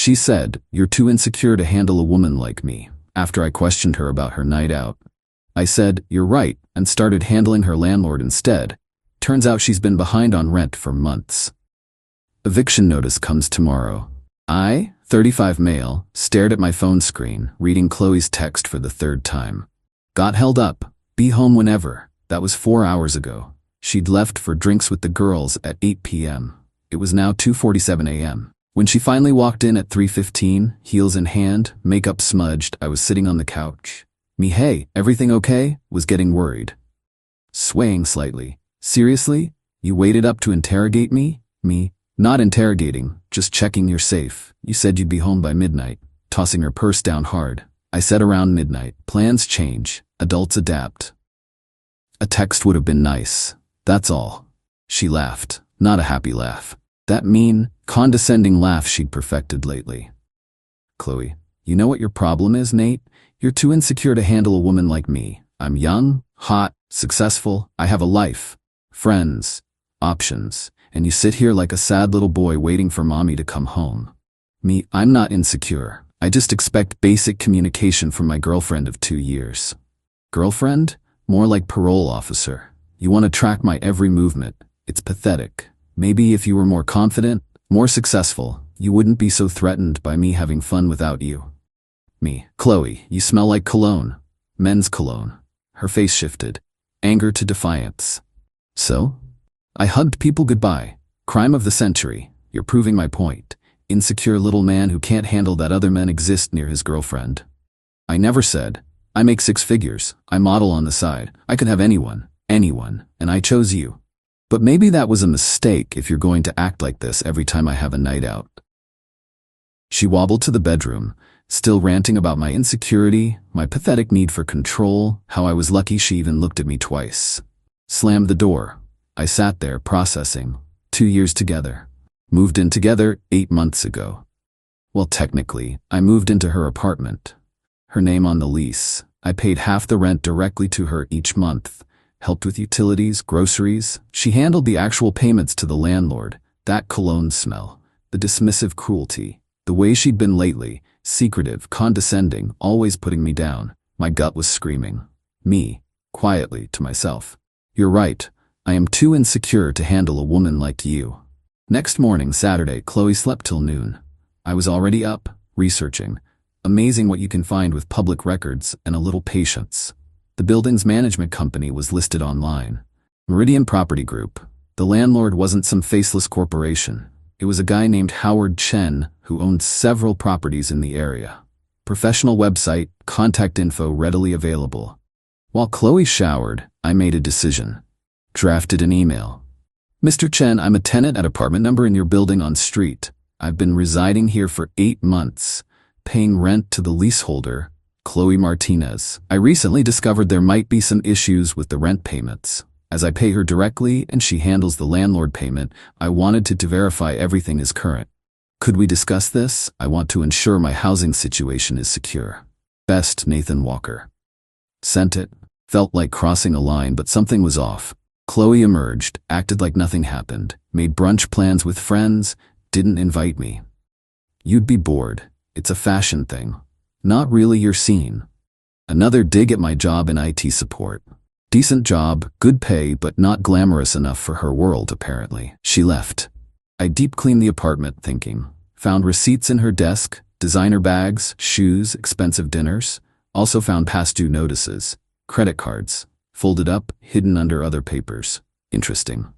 She said, "You're too insecure to handle a woman like me," after I questioned her about her night out. I said, "You're right," and started handling her landlord instead. Turns out she's been behind on rent for months. Eviction notice comes tomorrow. I, 35 male, stared at my phone screen, reading Chloe's text for the third time. Got held up. Be home whenever. That was 4 hours ago. She'd left for drinks with the girls at 8 p.m. It was now 2:47 a.m. When she finally walked in at 3:15, heels in hand, makeup smudged, I was sitting on the couch. Me, "Hey, everything okay?" was getting worried. Swaying slightly. "Seriously? You waited up to interrogate me?" Me, "Not interrogating, just checking you're safe. You said you'd be home by midnight." Tossing her purse down hard. I said around midnight. Plans change. Adults adapt. A text would have been nice. That's all. She laughed. Not a happy laugh. That mean, condescending laugh she'd perfected lately. "Chloe, you know what your problem is, Nate? You're too insecure to handle a woman like me. I'm young, hot, successful, I have a life, friends, options, and you sit here like a sad little boy waiting for mommy to come home." Me, "I'm not insecure. I just expect basic communication from my girlfriend of 2 years. Girlfriend? More like parole officer. You want to track my every movement. It's pathetic. Maybe if you were more confident, more successful, you wouldn't be so threatened by me having fun without you." Me, "Chloe, you smell like cologne. Men's cologne." Her face shifted. Anger to defiance. "So?" I hugged people goodbye. "Crime of the century. You're proving my point. Insecure little man who can't handle that other men exist near his girlfriend." I never said, "I make 6 figures. I model on the side. I could have anyone, and I chose you. But maybe that was a mistake if you're going to act like this every time I have a night out." She wobbled to the bedroom, still ranting about my insecurity, my pathetic need for control, how I was lucky she even looked at me twice. Slammed the door. I sat there processing. 2 years together. Moved in together 8 months ago. Well, technically, I moved into her apartment. Her name on the lease. I paid half the rent directly to her each month. Helped with utilities, groceries. She handled the actual payments to the landlord. That cologne smell. The dismissive cruelty. The way she'd been lately. Secretive, condescending, always putting me down. My gut was screaming. Me, quietly, to myself. "You're right. I am too insecure to handle a woman like you." Next morning, Saturday, Chloe slept till noon. I was already up, researching. Amazing what you can find with public records and a little patience. The building's management company was listed online. Meridian Property Group. The landlord wasn't some faceless corporation. It was a guy named Howard Chen who owned several properties in the area. Professional website, contact info readily available. While Chloe showered, I made a decision. Drafted an email. "Mr. Chen, I'm a tenant at apartment number in your building on street. I've been residing here for 8 months, paying rent to the leaseholder, Chloe Martinez. I recently discovered there might be some issues with the rent payments. As I pay her directly and she handles the landlord payment, I wanted to verify everything is current. Could we discuss this? I want to ensure my housing situation is secure. Best, Nathan Walker." Sent it. Felt like crossing a line, but something was off. Chloe emerged, acted like nothing happened, made brunch plans with friends, didn't invite me. "You'd be bored. It's a fashion thing. Not really your scene." Another dig at my job in IT support. Decent job, good pay, but not glamorous enough for her world, apparently. She left. I deep cleaned the apartment, thinking. Found receipts in her desk, designer bags, shoes, expensive dinners. Also found past due notices, credit cards, folded up, hidden under other papers. Interesting.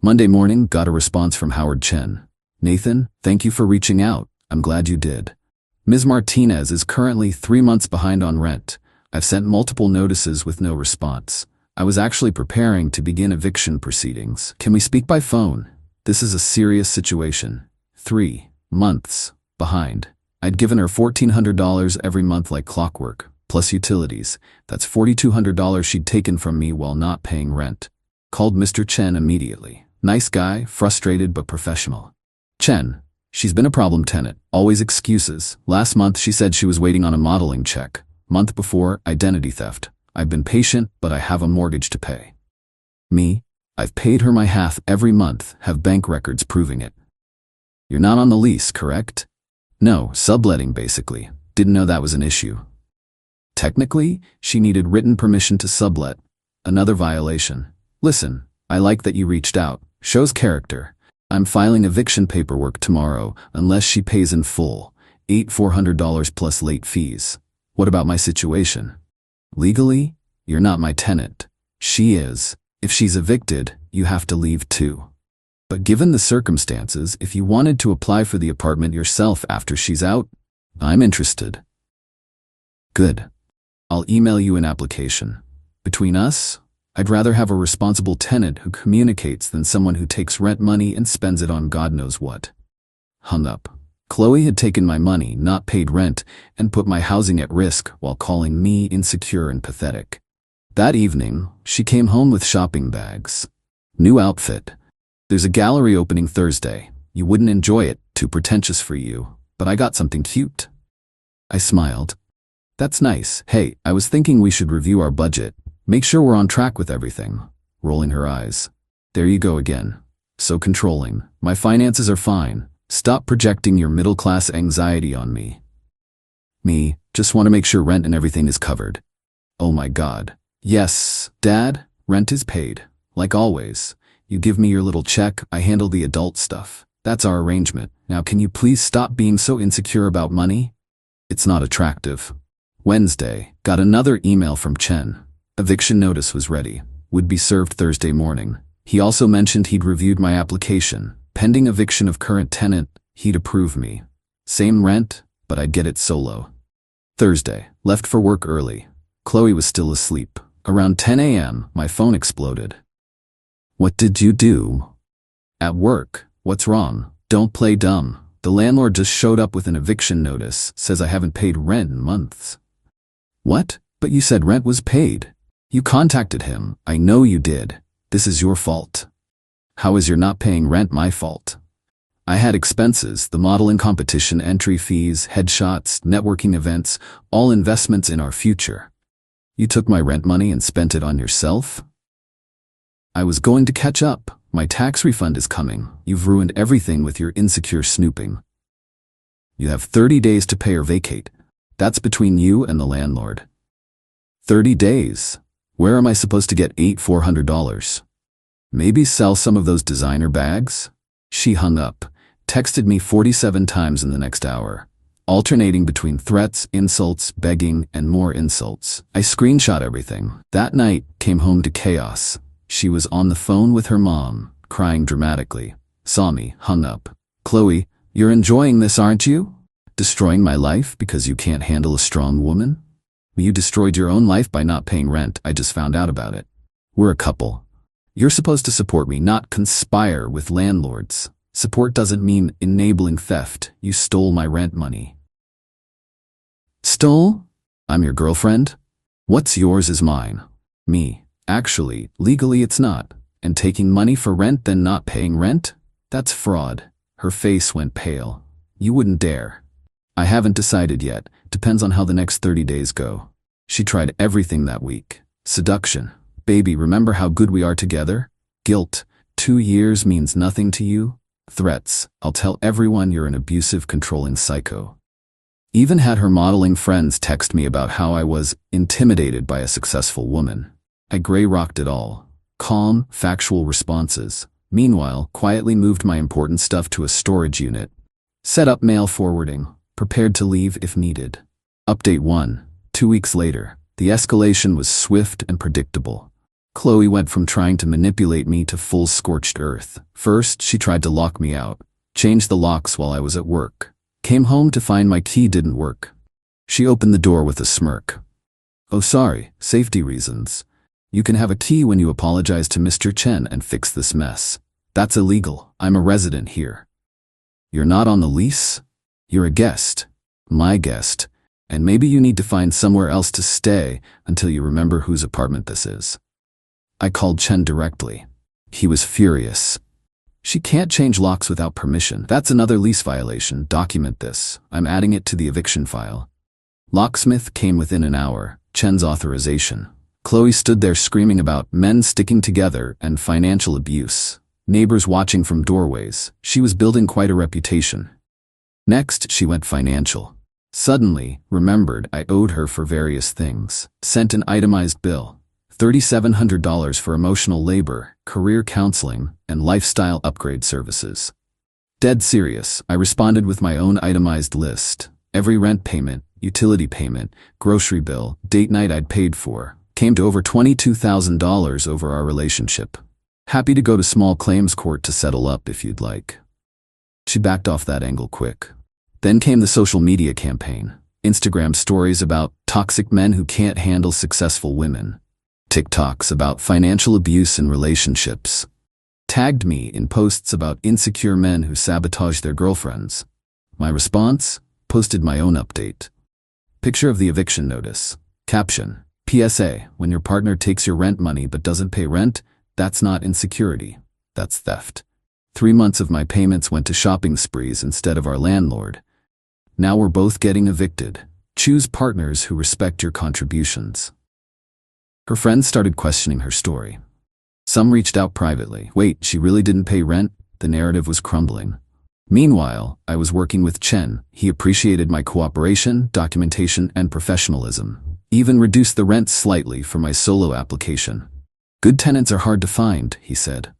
Monday morning, got a response from Howard Chen. "Nathan, thank you for reaching out. I'm glad you did. Ms. Martinez is currently 3 months behind on rent. I've sent multiple notices with no response. I was actually preparing to begin eviction proceedings. Can we speak by phone? This is a serious situation. 3 months behind. I'd given her $1,400 every month like clockwork, plus utilities. That's $4,200 she'd taken from me while not paying rent. Called Mr. Chen immediately. Nice guy, frustrated but professional. Chen. She's been a problem tenant, always excuses. Last month she said she was waiting on a modeling check. Month before, identity theft. I've been patient, but I have a mortgage to pay. Me, I've paid her my half every month, have bank records proving it. You're not on the lease, correct? No, subletting basically. Didn't know that was an issue. Technically, she needed written permission to sublet. Another violation. Listen, I like that you reached out. Shows character. I'm filing eviction paperwork tomorrow unless she pays in full. $400 plus late fees. What about my situation? Legally, you're not my tenant. She is. If she's evicted, you have to leave too. But given the circumstances, if you wanted to apply for the apartment yourself after she's out, I'm interested. Good. I'll email you an application. Between us, I'd rather have a responsible tenant who communicates than someone who takes rent money and spends it on God knows what. Hung up. Chloe had taken my money, not paid rent, and put my housing at risk while calling me insecure and pathetic. That evening, she came home with shopping bags. New outfit. There's a gallery opening Thursday. You wouldn't enjoy it, too pretentious for you, but I got something cute. I smiled. That's nice. Hey, I was thinking we should review our budget. Make sure we're on track with everything. Rolling her eyes. There you go again. So controlling. My finances are fine. Stop projecting your middle-class anxiety on me. Me, just want to make sure rent and everything is covered. Oh my God. Yes, Dad, rent is paid. Like always. You give me your little check, I handle the adult stuff. That's our arrangement. Now can you please stop being so insecure about money? It's not attractive. Wednesday, got another email from Chen. Eviction notice was ready. Would be served Thursday morning. He also mentioned he'd reviewed my application. Pending eviction of current tenant, he'd approve me. Same rent, but I'd get it solo. Thursday, left for work early. Chloe was still asleep. Around 10 a.m., my phone exploded. What did you do? At work. What's wrong? Don't play dumb. The landlord just showed up with an eviction notice, says I haven't paid rent in months. What? But you said rent was paid. You contacted him. I know you did. This is your fault. How is your not paying rent my fault? I had expenses, the modeling competition, entry fees, headshots, networking events, all investments in our future. You took my rent money and spent it on yourself? I was going to catch up. My tax refund is coming. You've ruined everything with your insecure snooping. You have 30 days to pay or vacate. That's between you and the landlord. 30 days? Where am I supposed to get $400? Maybe sell some of those designer bags? She hung up, texted me 47 times in the next hour, alternating between threats, insults, begging, and more insults. I screenshot everything. That night, came home to chaos. She was on the phone with her mom, crying dramatically. Saw me, hung up. Chloe, you're enjoying this, aren't you? Destroying my life because you can't handle a strong woman? You destroyed your own life by not paying rent. I just found out about it. We're a couple. You're supposed to support me, not conspire with landlords. Support doesn't mean enabling theft. You stole my rent money. Stole? I'm your girlfriend? What's yours is mine. Me. Actually, legally it's not. And taking money for rent then not paying rent? That's fraud. Her face went pale. You wouldn't dare. I haven't decided yet. Depends on how the next 30 days go. She tried everything that week. Seduction. Baby, remember how good we are together? Guilt. 2 years means nothing to you? Threats. I'll tell everyone you're an abusive, controlling psycho. Even had her modeling friends text me about how I was intimidated by a successful woman. I gray-rocked it all. Calm, factual responses. Meanwhile, quietly moved my important stuff to a storage unit. Set up mail forwarding. Prepared to leave if needed. Update 1. 2 weeks later. The escalation was swift and predictable. Chloe went from trying to manipulate me to full scorched earth. First, she tried to lock me out. Changed the locks while I was at work. Came home to find my key didn't work. She opened the door with a smirk. Oh, sorry, safety reasons. You can have a key when you apologize to Mr. Chen and fix this mess. That's illegal. I'm a resident here. You're not on the lease? You're a guest. My guest. And maybe you need to find somewhere else to stay until you remember whose apartment this is. I called Chen directly. He was furious. She can't change locks without permission. That's another lease violation. Document this. I'm adding it to the eviction file. Locksmith came within an hour. Chen's authorization. Chloe stood there screaming about men sticking together and financial abuse. Neighbors watching from doorways. She was building quite a reputation. Next, she went financial. Suddenly, remembered I owed her for various things. Sent an itemized bill. $3,700 for emotional labor, career counseling, and lifestyle upgrade services. Dead serious, I responded with my own itemized list. Every rent payment, utility payment, grocery bill, date night I'd paid for, came to over $22,000 over our relationship. Happy to go to small claims court to settle up if you'd like. She backed off that angle quick. Then came the social media campaign. Instagram stories about toxic men who can't handle successful women. TikToks about financial abuse in relationships. Tagged me in posts about insecure men who sabotage their girlfriends. My response? Posted my own update. Picture of the eviction notice. Caption: PSA, when your partner takes your rent money but doesn't pay rent, that's not insecurity. That's theft. 3 months of my payments went to shopping sprees instead of our landlord. Now we're both getting evicted. Choose partners who respect your contributions. Her friends started questioning her story. Some reached out privately. Wait, she really didn't pay rent? The narrative was crumbling. Meanwhile, I was working with Chen. He appreciated my cooperation, documentation, and professionalism. Even reduced the rent slightly for my solo application. Good tenants are hard to find, he said.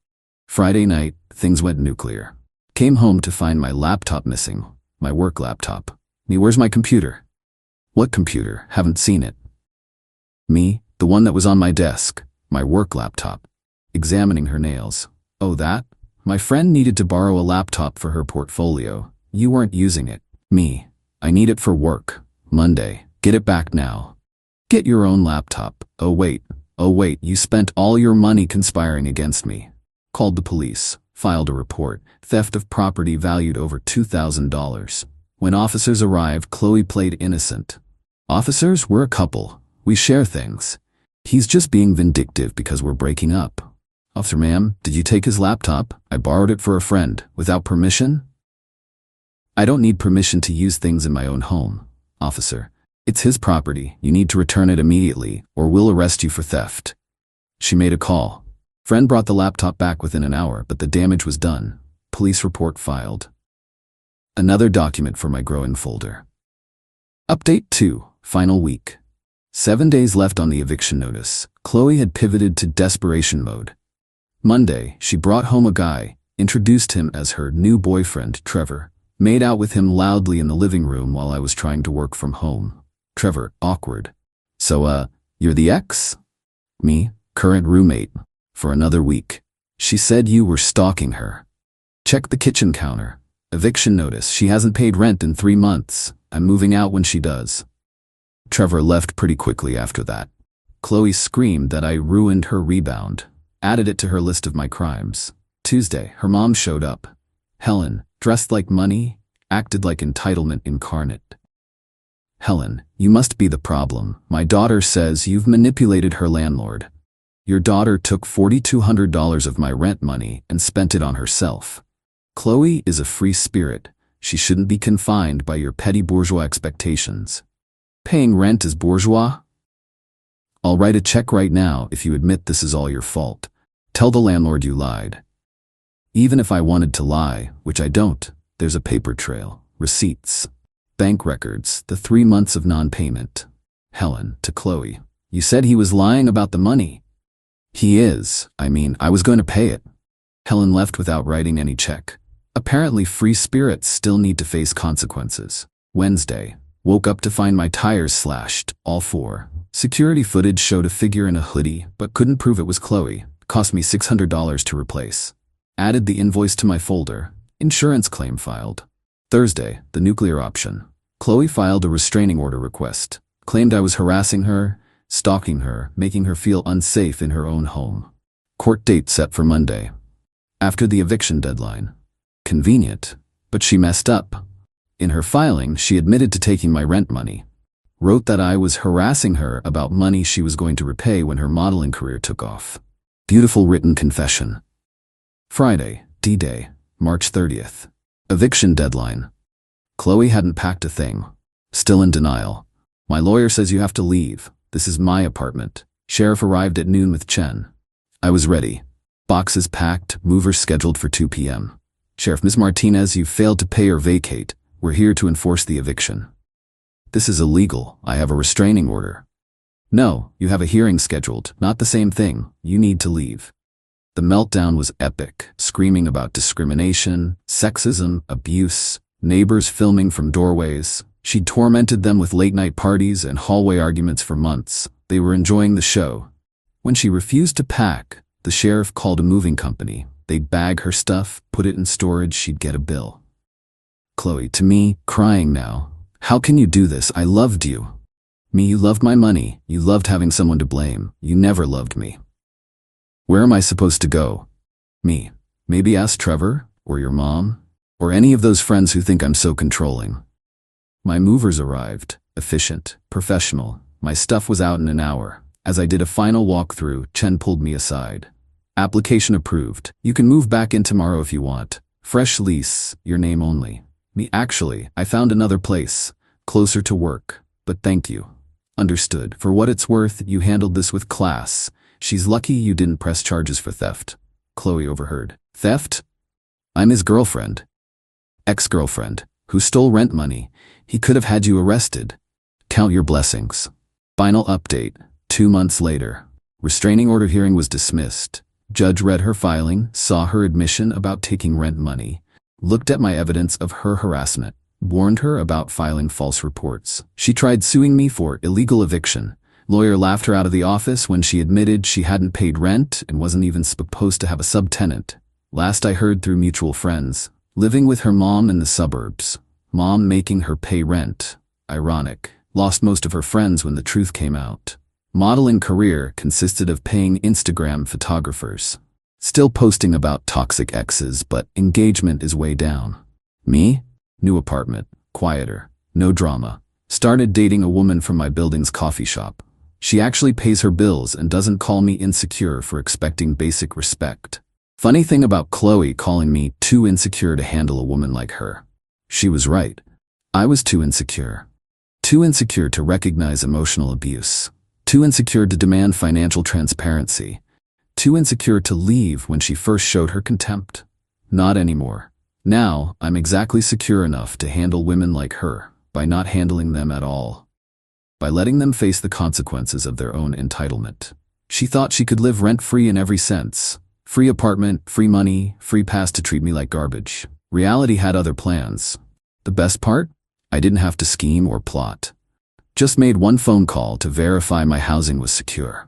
Friday night, things went nuclear. Came home to find my laptop missing. My work laptop. Me, where's my computer? What computer? Haven't seen it. Me, the one that was on my desk. My work laptop. Examining her nails. Oh, that? My friend needed to borrow a laptop for her portfolio. You weren't using it. Me, I need it for work. Monday, get it back now. Get your own laptop. Oh wait, you spent all your money conspiring against me. Called the police. Filed a report, theft of property valued over $2,000. When officers arrived, Chloe played innocent. Officers, we're a couple. We share things. He's just being vindictive because we're breaking up. Officer, ma'am, did you take his laptop? I borrowed it for a friend. Without permission? I don't need permission to use things in my own home. Officer, it's his property. You need to return it immediately, or we'll arrest you for theft. She made a call. Friend brought the laptop back within an hour, but the damage was done. Police report filed. Another document for my growing folder. Update 2, final week. 7 days left on the eviction notice. Chloe had pivoted to desperation mode. Monday, she brought home a guy, introduced him as her new boyfriend, Trevor, made out with him loudly in the living room while I was trying to work from home. Trevor, awkward. So, you're the ex? Me, current roommate. For another week. She said you were stalking her. Check the kitchen counter. Eviction notice. She hasn't paid rent in 3 months. I'm moving out when she does. Trevor left pretty quickly after that. Chloe screamed that I ruined her rebound. Added it to her list of my crimes. Tuesday, her mom showed up. Helen, dressed like money, acted like entitlement incarnate. Helen, you must be the problem. My daughter says you've manipulated her landlord. Your daughter took $4,200 of my rent money and spent it on herself. Chloe is a free spirit. She shouldn't be confined by your petty bourgeois expectations. Paying rent is bourgeois? I'll write a check right now if you admit this is all your fault. Tell the landlord you lied. Even if I wanted to lie, which I don't, there's a paper trail, receipts, bank records, the 3 months of non-payment. Helen, to Chloe, you said he was lying about the money. He is. I was going to pay it. Helen left without writing any check. Apparently free spirits still need to face consequences. Wednesday. Woke up to find my tires slashed, all 4. Security footage showed a figure in a hoodie, but couldn't prove it was Chloe. Cost me $600 to replace. Added the invoice to my folder. Insurance claim filed. Thursday. The nuclear option. Chloe filed a restraining order request. Claimed I was harassing her, stalking her, making her feel unsafe in her own home. Court date set for Monday. After the eviction deadline. Convenient, but she messed up. In her filing, she admitted to taking my rent money. Wrote that I was harassing her about money she was going to repay when her modeling career took off. Beautiful written confession. Friday, D-Day, March 30th. Eviction deadline. Chloe hadn't packed a thing. Still in denial. My lawyer says you have to leave. This is my apartment. Sheriff arrived at noon with Chen. I was ready. Boxes packed, movers scheduled for 2 p.m. Sheriff, Ms. Martinez, you failed to pay or vacate. We're here to enforce the eviction. This is illegal. I have a restraining order. No, you have a hearing scheduled. Not the same thing. You need to leave. The meltdown was epic, screaming about discrimination, sexism, abuse, neighbors filming from doorways. She'd tormented them with late-night parties and hallway arguments for months. They were enjoying the show. When she refused to pack, the sheriff called a moving company. They'd bag her stuff, put it in storage, she'd get a bill. Chloe, to me, crying now. How can you do this? I loved you. Me, you loved my money. You loved having someone to blame. You never loved me. Where am I supposed to go? Me. Maybe ask Trevor, or your mom, or any of those friends who think I'm so controlling. My movers arrived, efficient, professional. My stuff was out in an hour. As I did a final walkthrough, Chen pulled me aside. Application approved. You can move back in tomorrow if you want. Fresh lease, your name only. Me, actually, I found another place, closer to work, but thank you. Understood. For what it's worth, you handled this with class. She's lucky you didn't press charges for theft. Chloe overheard. Theft? I'm his girlfriend. Ex-girlfriend, who stole rent money. He could have had you arrested. Count your blessings. Final update. 2 months later. Restraining order hearing was dismissed. Judge read her filing, saw her admission about taking rent money, looked at my evidence of her harassment, warned her about filing false reports. She tried suing me for illegal eviction. Lawyer laughed her out of the office when she admitted she hadn't paid rent and wasn't even supposed to have a subtenant. Last I heard through mutual friends, living with her mom in the suburbs. Mom making her pay rent. Ironic. Lost most of her friends when the truth came out. Modeling career consisted of paying Instagram photographers. Still posting about toxic exes, but engagement is way down. Me? New apartment. Quieter. No drama. Started dating a woman from my building's coffee shop. She actually pays her bills and doesn't call me insecure for expecting basic respect. Funny thing about Chloe calling me too insecure to handle a woman like her. She was right. I was too insecure. Too insecure to recognize emotional abuse. Too insecure to demand financial transparency. Too insecure to leave when she first showed her contempt. Not anymore. Now, I'm exactly secure enough to handle women like her, by not handling them at all. By letting them face the consequences of their own entitlement. She thought she could live rent-free in every sense. Free apartment, free money, free pass to treat me like garbage. Reality had other plans. The best part? I didn't have to scheme or plot. Just made one phone call to verify my housing was secure.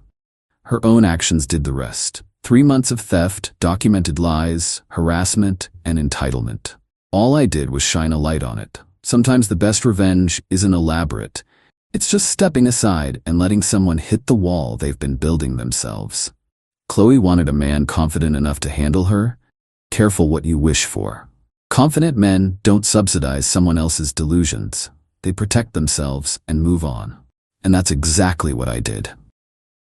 Her own actions did the rest. 3 months of theft, documented lies, harassment, and entitlement. All I did was shine a light on it. Sometimes the best revenge isn't elaborate. It's just stepping aside and letting someone hit the wall they've been building themselves. Chloe wanted a man confident enough to handle her. Careful what you wish for. Confident men don't subsidize someone else's delusions. They protect themselves and move on. And that's exactly what I did.